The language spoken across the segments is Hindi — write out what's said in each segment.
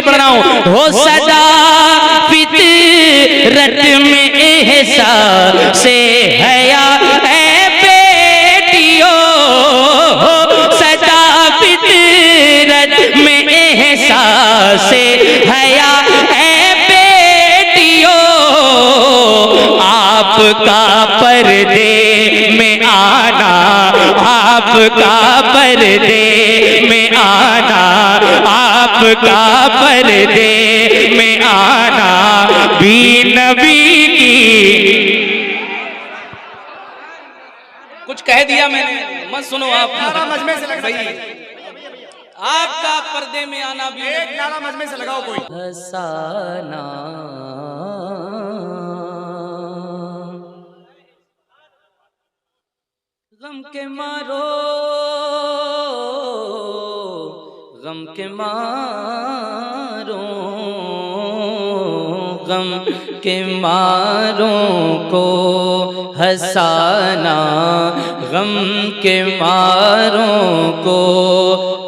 शेर पढ़ रहा हूं। हो सदा फितरत में एहसास से हया है बेटियों, सदा फितरत में एहसास से हया है बेटियों। आपका पर्दे में आना, आपका पर्दे में आना, आपका पर्दे में आना भी नबी की। कुछ कह दिया मैंने, मत सुनो आप मजमे से लग भाई। आपका पर्दे में आना भी एक नारा मजमे से लगाओ कोई। हसाना गम के मारो, गम के मारो, गम के मारों को हंसाना, गम के मारों को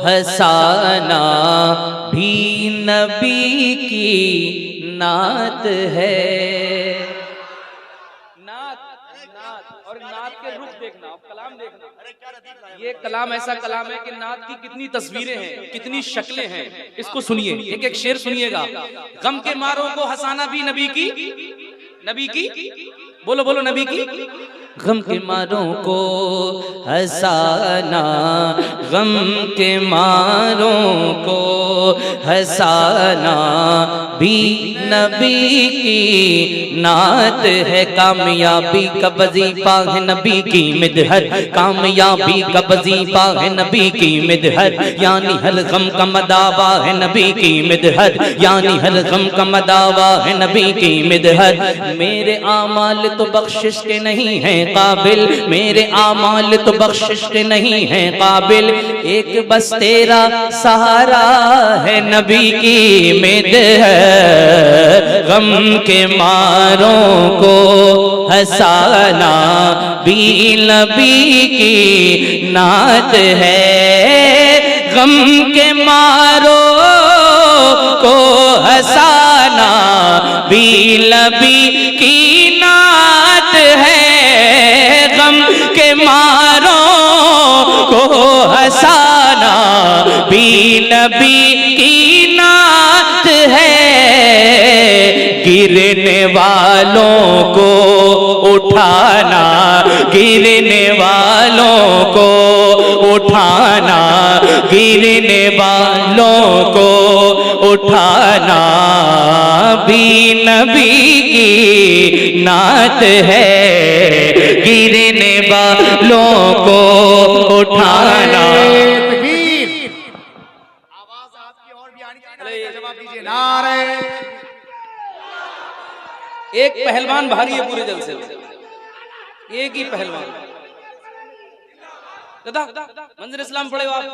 हंसाना भी नबी की नात है। और नात के रुख देखना, कलाम देखना। ये कलाम ऐसा कलाम है कि नात की कितनी तस्वीरें हैं, कितनी शक्लें हैं। इसको सुनिए, एक एक शेर सुनिएगा। गम के मारों को हंसाना भी नबी की, नबी की, बोलो बोलो नबी की। गम के मारों को हंसाना, गम के मारों को हंसाना भी नबी की नात है। कामयाबी का वजीफा है नबी की मिदहत, कामयाबी का वजीफा है नबी की मिदहत। यानी हर गम का मदावा है नबी की मिदहत, यानी हर गम का मदावा है नबी की मिदहत। मेरे आमाल तो बख्शिश के नहीं हैं काबिल, मेरे आमाल तो बख्शिश के नहीं हैं काबिल। एक बस तेरा सहारा है नबी की मिदहत। गम के मारों को हंसाना भी नबी की नात है। गम के मारों को हंसाना भी नबी की नात है। गम के मारों को हंसाना भी नबी की नात है। गिरने वालों को उठाना, गिरने वालों को उठाना, गिरने वालों को उठाना भी नबी की नात है। गिरने वालों को उठाना। आवाज आपकी और भी आनी चाहिए, जवाब दीजिए। नारे एक पहलवान भारी है पूरे जलसे में, एक ही पहलवान। दादा मंजर इस्लाम पढ़े आप,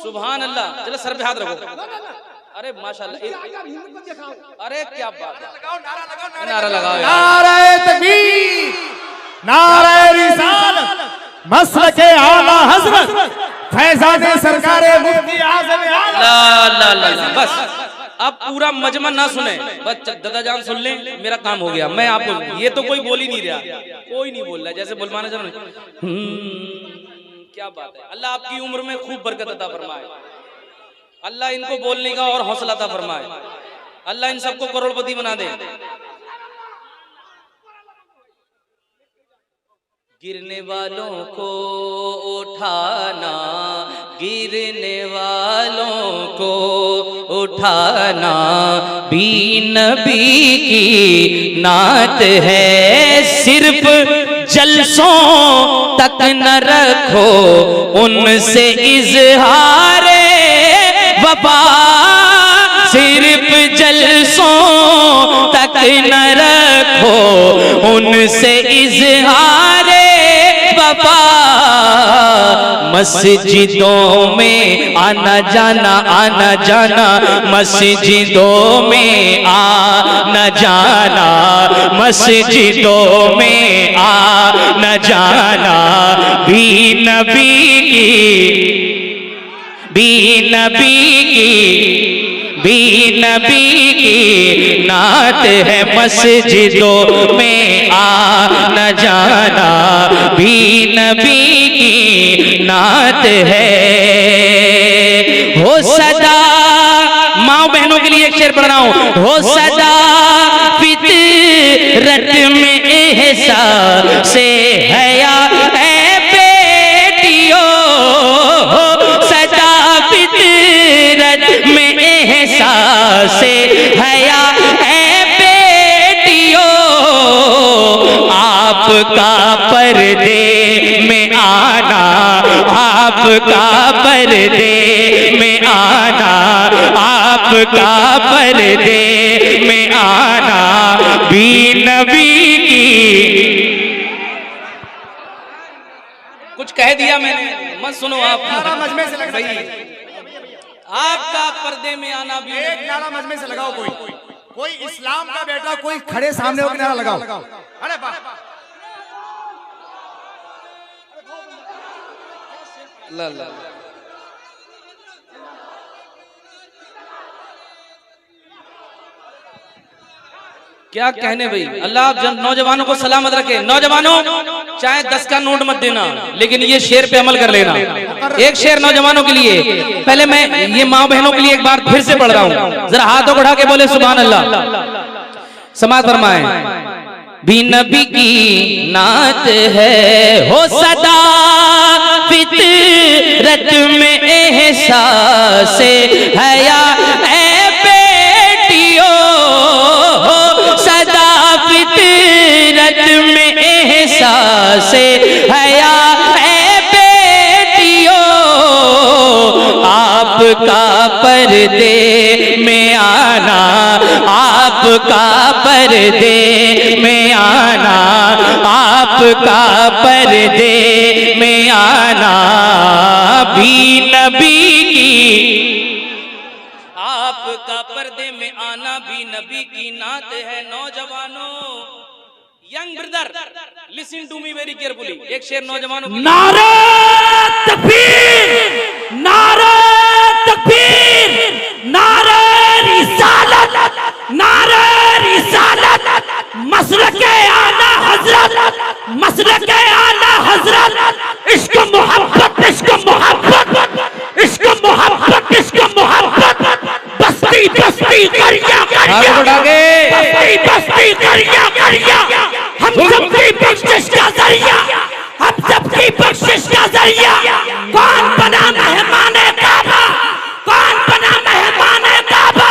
सुभान अल्लाह। चलो सर पे हाथ रखो। अरे माशाल्लाह, अरे क्या बात है। नारा लगाओ, नारे तकबीर, नारे रिसालत, मसलके आला हज़रत फैज़ाने सरकारे मुफ्ती आज़म आलम। बस अब पूरा मजमा ना सुने, बस दादा जान सुन ले, मेरा काम हो गया। मैं आपको, ये तो कोई बोल ही नहीं रहा, कोई नहीं बोल रहा, जैसे बुलवाना चलो। क्या बात है। अल्लाह आपकी उम्र में खूब बरकत अता फरमाए, अल्लाह इनको बोलने का और हौसला अता फरमाए, अल्लाह इन सबको करोड़पति बना दे। गिरने वालों को उठाना, गिरने वालों को उठाना भी नबी की नात है। सिर्फ जलसों तक न रखो उनसे इजहारे वफा, सिर्फ जलसों तक न रखो उनसे इजहारे वफा। मस्जिदों में आना जाना, आना जाना, मस्जिदों में आना जाना, मस्जिदों में आना जाना भी नबी की, भी नबी की भी नबी की नात है, मस्जिदों में आ न जाना भी नबी की नात है। हो सदा, माँ बहनों के लिए एक शेर पढ़ रहा हूं, हो सदा फितरत में एहसास से हया है बेटियों, हो सदा फितरत में एहसास से हया है बेटियों, आपका पर्दे में आना, आपका पर्दे में आना, आपका पर्दे में आना भी नबी की। कुछ कह दिया मैंने, मत सुनो आप। नारा मजमे से लग रही है। आपका पर्दे में आना भी। एक नारा मजमे से लगाओ, कोई इस्लाम का बेटा, कोई खड़े सामने होकर नारा लगाओ। अरे वाह, ला ला क्या कहने भाई। अल्लाह आप नौजवानों को सलामत रखे। नौजवानों, चाहे 10 का नोट मत देना, लेकिन ये शेर पे अमल कर लेना। एक शेर नौजवानों के लिए। पहले मैं ये माँ बहनों के लिए एक बार फिर से पढ़ रहा हूँ, जरा हाथों को उठा के बोले सुभान अल्लाह। समाज फरमाए। भी नबी की नात है, हो सदा फितरत में एहसास से हया है बेटियों, हो सदा फितरत में एहसास से हया है बेटियों, आपका पर्दे में आना, आपका पर्दे में आना, आपका पर्दे में आना भी नबी की, आपका पर्दे में आना भी नबी की नात है। नौजवानों, young brother, listen to me very carefully. एक शेर नौजवानों की। नारे तकबीर, नारे तकबीर, नारे रिसालत, नारे रिसालत, मसलके आला हजरत, मसलके आला हजरत, इश्क मोहब्बत, इश्क मोहब्बत, इश्क मोहब्बत, इश्क मोहब्बत, बस्ती बस्ती करिया करिया, बस्ती बस्ती करिया करिया, हम सबकी बख्शिश का जरिया, हम सबकी बख्शिश का जरिया। कौन बना मेहमाने काबा, कौन बना मेहमाने काबा,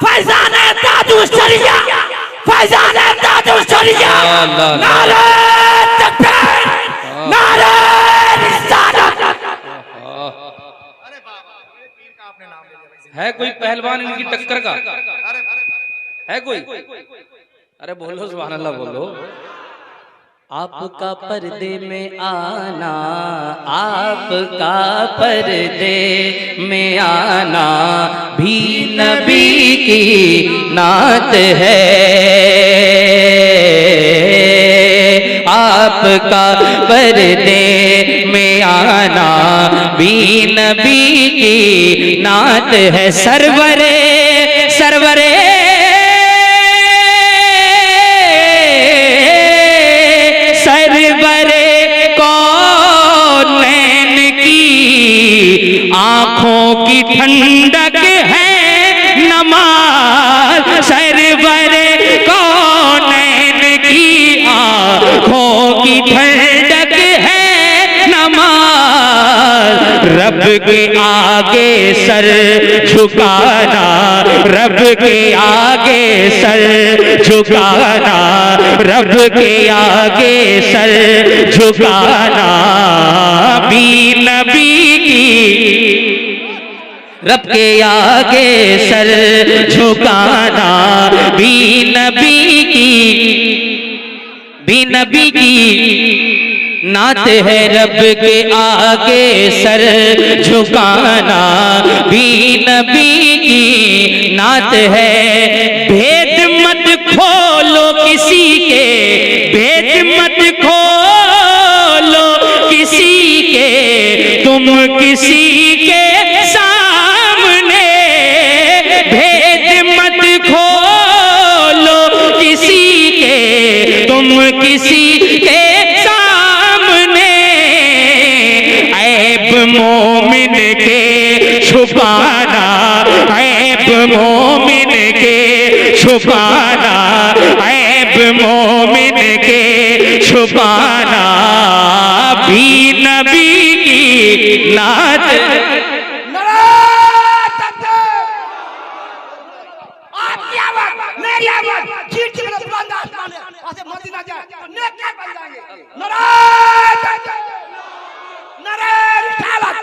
फैजाने दादू शरिया, फैजाने दादू शरिया। नारे तकबीर, नारे रिसालत। अरे वाह, पीर का आपने नाम ले लिया। है कोई पहलवान इनकी टक्कर का? अरे है कोई? अरे बोलो सुभान अल्लाह बोलो। आपका पर्दे में आना, आपका पर्दे में आना भी नबी की नात है, आपका पर्दे में आना भी नबी की नात है। सरवरे सरवरे सरवरे कौनैन की आंखों की ठंडक है नमाज, सरवरे कौनैन की आंखों की ठंडक है नमाज। रब के आगे सर झुकाना, रब के आगे सर झुकाना, रब के आगे सर झुकाना भी नबी की, रब के आगे सर झुकाना भी नबी की, भी नबी की नात है। रब के आगे सर झुकाना भी नबी की नात है। भेद मत खोलो किसी के, भेद मत खोलो किसी के, तुम किसी के सामने भेद मोमिन के छुपाना, ऐब मोमिन के छुपाना, ऐब मोमिन के छुपाना भी नबी की नात। आपकी आवाज, मेरी आवाज, चीटी में बुलंद आसमान है, वहाँ से मदीना जाए तो नेककार बन जाएंगे। नारे तकबीर, नारे रिसालत,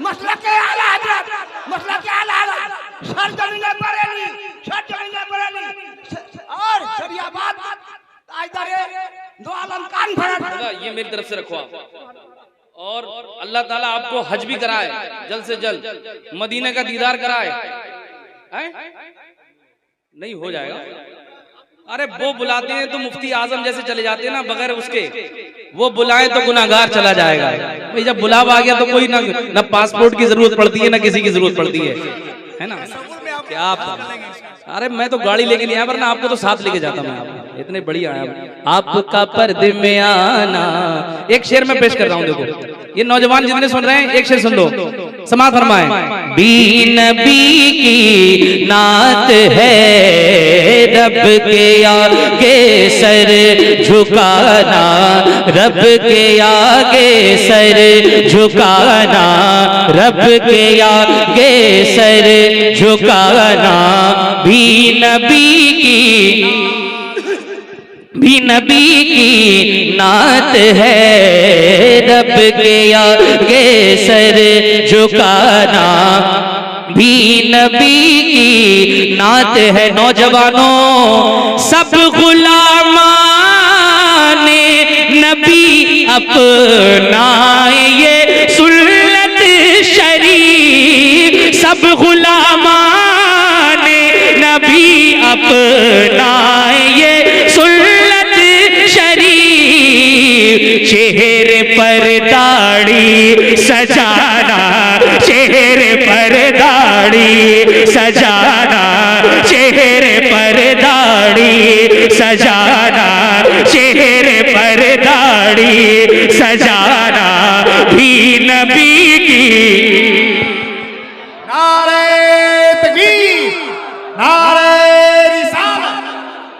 मसलके आला हज़रत, मसलके आला हज़रत, सरजमीने बरेली, सरजमीने बरेली, और शरीआबाद इधर दो आलम कॉन्फ्रेंस। ये मेरी तरफ से रखो आप, और अल्लाह ताला आपको हज भी कराए, जल्द से जल्द मदीने का दीदार कराए। नहीं हो जाएगा? अरे वो बुलाते हैं तो मुफ्ती आजम जैसे चले जाते हैं ना, बगैर उसके वो बुलाए तो गुनाहगार चला जाएगा। भाई जब बुलावा आ गया तो कोई ना पासपोर्ट की जरूरत पड़ती है, ना किसी की जरूरत पड़ती है ना। क्या आप, अरे मैं तो गाड़ी लेके नहीं आया, वरना आपको तो साथ लेके जाता मैं। इतने बढ़िया है आपका पर्दे में आना। एक शेर में पेश कर रहा हूँ, देखो ये नौजवान जितने सुन रहे हैं एक शेर सुन लो, समाज फरमाए। बी नबी की नात है, रब के आगे सर झुकाना, रब के आगे सर झुकाना, रब के आगे सर झुकाना भी नबी की नात है, रब के आगे सर झुकाना भी नबी की नात है। नौजवानों सब गुलामाने नबी अपनाए ये सुन्नत शरीफ, सब गुलामाने नबी अपनाए ये सुन्नत शरीफ। चेहरे पर दाढ़ी सजाना, चेहरे पर दाढ़ी सजाना, चेहरे पर दाढ़ी सजाना, चेहरे पर दाढ़ी सजाना भी नबी की। नारे तकबीर, नारे रिसालत,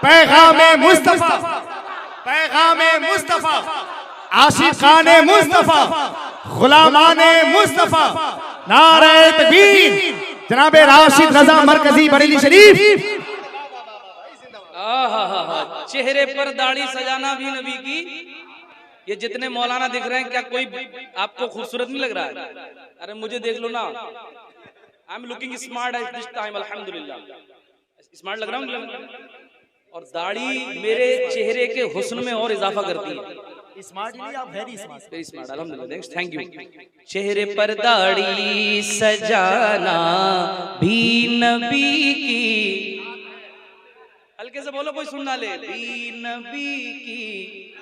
पैगामे मुस्तफा, पैगामे मुस्तफा, आशिकाने मुस्तफा, गुलामाने मुस्तफा। नारे तकबीर, जनाब राशिद रजा मरकजी बरेली शरीफ। चेहरे पर दाढ़ी सजाना भी नबी की। ये जितने मौलाना दिख रहे हैं, क्या कोई आपको खूबसूरत नहीं लग रहा है? अरे मुझे देख लो ना, I am looking smart at this time, अल्हम्दुलिल्लाह। स्मार्ट लग रहा हूँ, और दाढ़ी मेरे चेहरे के हुस्न में और इजाफा करती है। स्मार्ट नहीं, आप वेरी स्मार्ट, वेरी स्मार्ट, अल्हम्दुलिल्लाह, थैंक यू। चेहरे पर दाढ़ी सजाना भी नबी की। हल्के से बोलो, कोई सुन ना ले। भी नबी की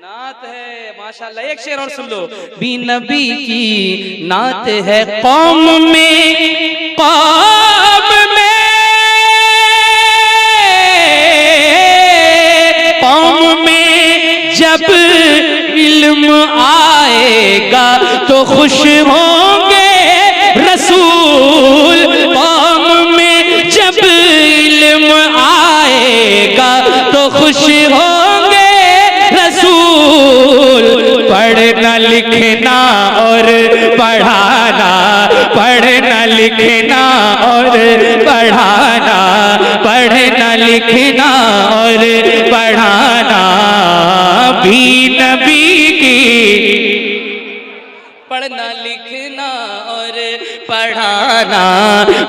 नात है, माशाल्लाह। एक शेर और सुन लो। भी नबी की नात है, कौम में जब इल्म आएगा तो खुश होंगे रसूल। कौम में जब इल्म आएगा तो खुश होंगे रसूल। पढ़ना लिखना और पढ़ाना, पढ़ना लिखना और पढ़ाना, पढ़ना लिखना और पढ़ाना भी नबी की। पढ़ना लिखना और पढ़ाना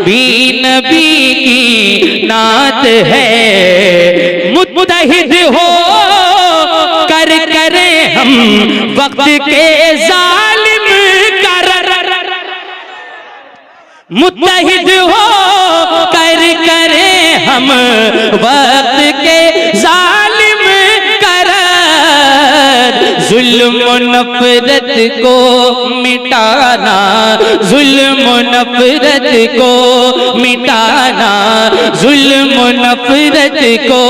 भी नबी की नात है। मुत्तहिद हो कर करे हम वक्त के जालिम कर, मुत्तहिद हो कर करे हम वक्त के जालिम कर। जुल्म नफरत को मिटाना, जुल्म नफरत को मिटाना, जुल्म नफरत को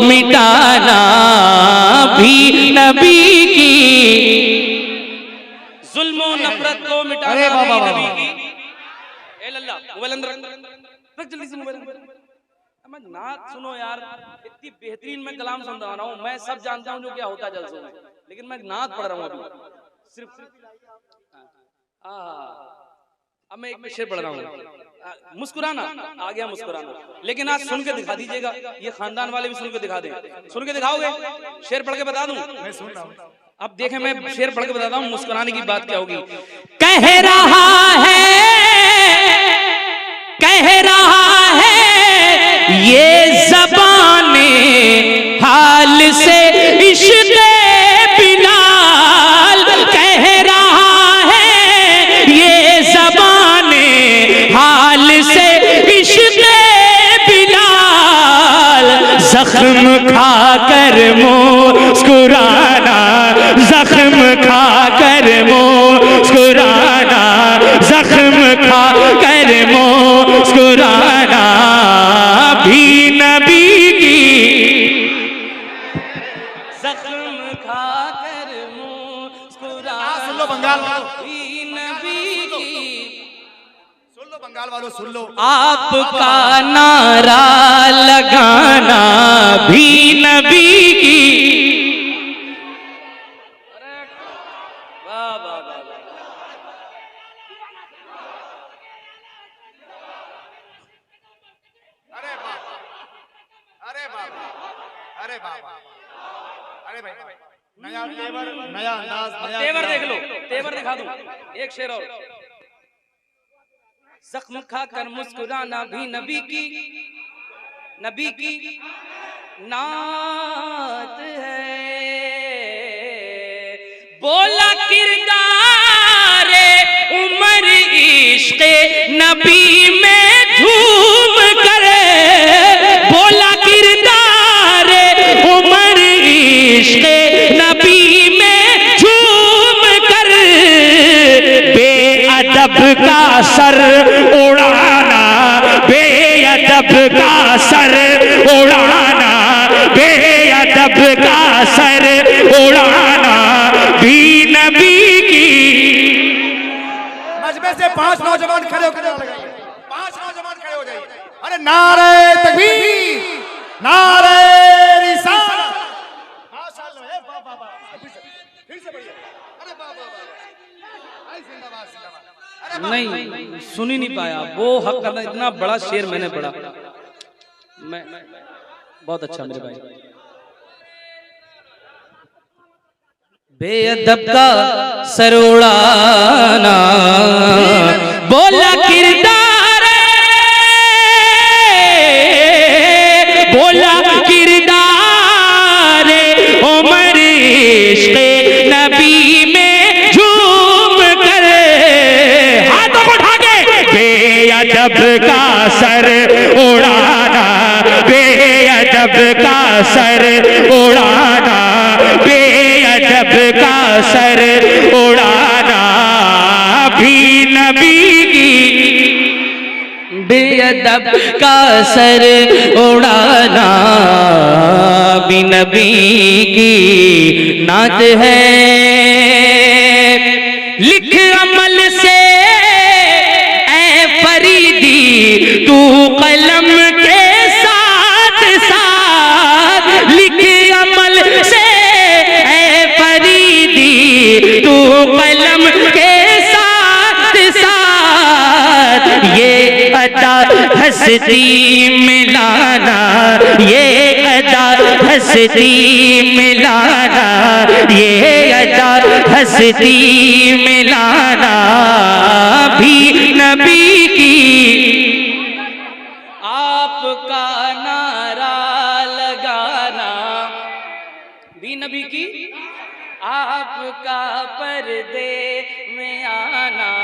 मिटाना भी नबी की। जुल्म नफरत को मिटाना अरे वाह, वाह, वाह, नबी वाह। की। ए लल्ला मोबाइल अंदर रख जल्दी से मोबाइल अंदर। मैं नात सुनो यार, इतनी बेहतरीन मैं कलाम सुन रहा हूँ। मैं सब जानता हूँ जो क्या होता है जलसों में, लेकिन मैं नात पढ़ रहा हूँ अभी सिर्फ। अब मैं एक में शेर पढ़ रहा हूँ, मुस्कुराना आ गया मुस्कुराना, लेकिन आज सुन के दिखा दीजिएगा, ये खानदान वाले भी सुन के दिखा दें। सुन के दिखाओगे? शेर पढ़ के बता दूं? मैं सुन रहा हूँ। अब देखें, मैं शेर पढ़ के बताता हूँ मुस्कुराने की बात क्या होगी। कह रहा है ये ज़बाने हाल से इश्क़ बिलाल, कह रहा है ये ज़बाने हाल से इश्क़ बिलाल, ज़ख्म खाकर मुस्कुराना, ज़ख्म खाकर मुस्कुराना, ज़ख्म खाकर मुस्कुराना भी नबी की, जख्म खाकर मुस्कुराना सुन लो बंगाल वालों, भी नबी की। सुन लो बंगाल वालों, सुन लो। आपका नारा लगाना भी नबी की। वाह वाह वाह वाह। अरे बाबा, अरे बाबा, अरे बाबा, अरे भाई, नया तेवर, नया अंदाज, नया तेवर देख लो, तेवर दिखा दूं। एक शेर और। जख्म खाकर मुस्कुराना भी नबी की, नबी की नात है। बोला किरदार उमर इश्क़ नबी में झूम कर, बोला किरदार उमर इश्क़ नबी में झूम कर, बेअदब का सर उड़ाना, बेअदब का सर उड़ाना, बेअदब का सर उड़ाना भी नबी की। मजमे से 5 नौजवान खड़े होकर नारा लगाइए, 5 नौजवान खड़े हो जाइए। अरे नारे तकबीर, नारे रिसालत। माशाअल्लाह, ए वाह वाह वाह, फिर से बढ़िया। अरे वाह वाह वाह, आई जिंदाबाद जिंदाबाद। अरे वाह। नहीं सुन ही नहीं पाया वो हक करना। इतना बड़ा शेर मैंने पढ़ा, मैं बहुत अच्छा मेरे भाई। बेअदब का सर उड़ाना, बोला किरदार, बोला किरदार उमर इश्क़ नबी में झूम कर, हाथों को उठा के बेअदब का सर उड़ाना, बेअदब का सर उड़ाना, बेअदब का सर उड़ाना भी नबी की। बेअदब का सर उड़ाना भी नबी की नात है। लिख अमल से ऐ फरीदी तू कलम के साथ साथ, लिख अमल से ऐ फरीदी तू कलम के साथ साथ, ये अदा हस्ती मिलाना, ये अदा हस्ती मिलाना, ये अदा हस्ती मिलाना भी नबी की। आपका नारा लगाना भी नबी की, आपका पर्दे में आना,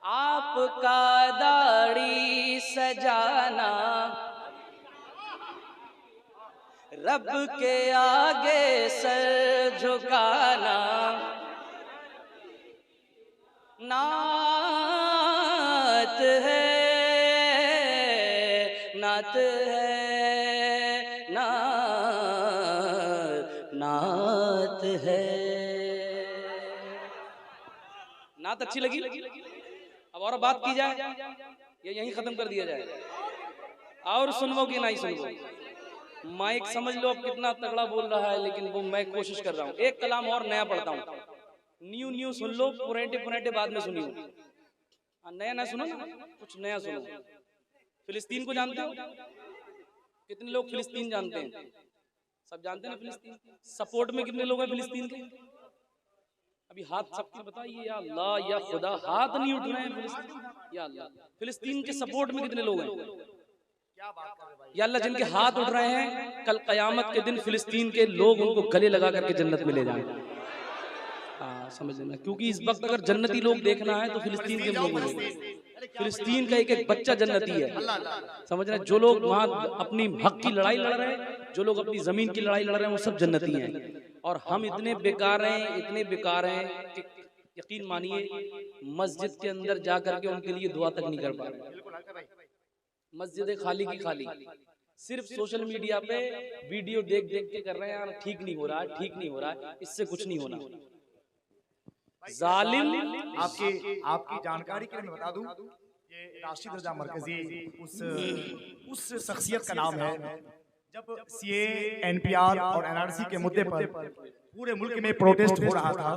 आपका दाढ़ी सजाना, रब के आगे सर झुकाना, नात है, नात है, नात, नात है। नात अच्छी लगी? अब और बात की जाए या यहीं खत्म कर दिया जाए? और सुनवो कि नहीं सुनवो? माइक समझ लो अब कितना तगड़ा बोल रहा है, लेकिन वो मैं कोशिश कर रहा हूँ। एक कलाम और नया पढ़ता हूँ, न्यू सुन लो, पुराने बाद में सुनियो। नया ना सुनो ना, कुछ नया सुनो। फिलिस्तीन को जानते हो? कितने लोग फिलिस्तीन जानते हैं? सब जानते हैं ना फिलिस्तीन? सपोर्ट में कितने लोग हैं फिलिस्तीन के? अभी हाथ सबके बताइए, या अल्लाह या खुदा, हाथ नहीं उठ रहे हैं फिलिस्तीन। या अल्लाह, फिलिस्तीन के सपोर्ट में कितने लोग हैं? या अल्लाह, जिनके हाथ उठ रहे हैं, कल कयामत के दिन फिलिस्तीन के लोग उनको गले लगा करके जन्नत में ले जाएंगे। हाँ, समझ लेना, क्योंकि इस वक्त अगर जन्नती लोग देखना है तो फिलिस्तीन के लोग देखें। फिलिस्तीन का एक एक बच्चा जन्नती है, समझ रहे? जो लोग वहाँ अपनी हक की लड़ाई लड़ रहे हैं, जो लोग अपनी जमीन की लड़ाई लड़ रहे हैं, वो सब जन्नती हैं। और हम इतने बेकार हैं, इतने बेकार हैं कि यकीन मानिए मस्जिद के अंदर जा करके उनके लिए दुआ तक नहीं कर पा रहे। मस्जिद खाली की खाली, सिर्फ सोशल मीडिया पे वीडियो देख देख के कर रहे हैं। यार ठीक नहीं हो रहा है, ठीक नहीं हो रहा है, इससे कुछ नहीं होना। जालिम, आपकी जानकारी के लिए मैं बता दूं, ये राशिद रजा मरकजी उस शख्सियत का नाम है। जब सीए, एनपीआर और एनआरसी के मुद्दे पर पूरे मुल्क में प्रोटेस्ट हो रहा था,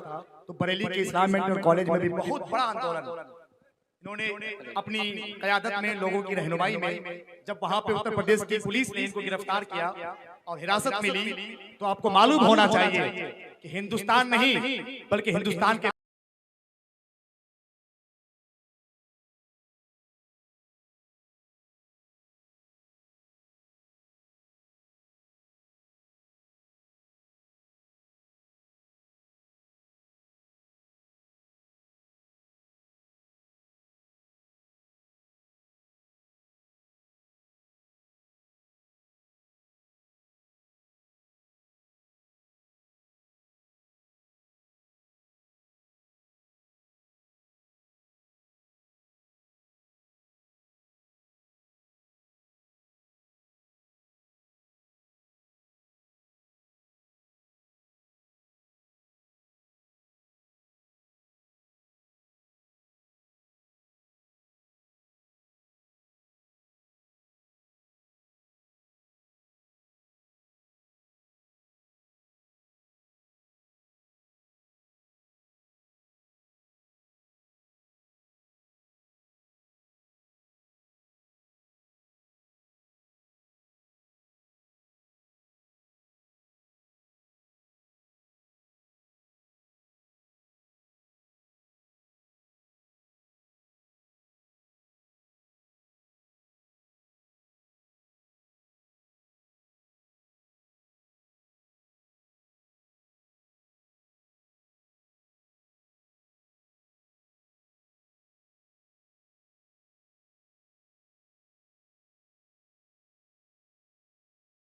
तो बरेली के इस्लामिक कॉलेज में भी बहुत बड़ा आंदोलन इन्होंने अपनी क़यादत में, लोगों की रहनुमाई में, जब वहां पे उत्तर प्रदेश की पुलिस ने इनको गिरफ्तार किया और हिरासत मिली, तो आपको मालूम होना चाहिए कि हिंदुस्तान नहीं बल्कि हिंदुस्तान के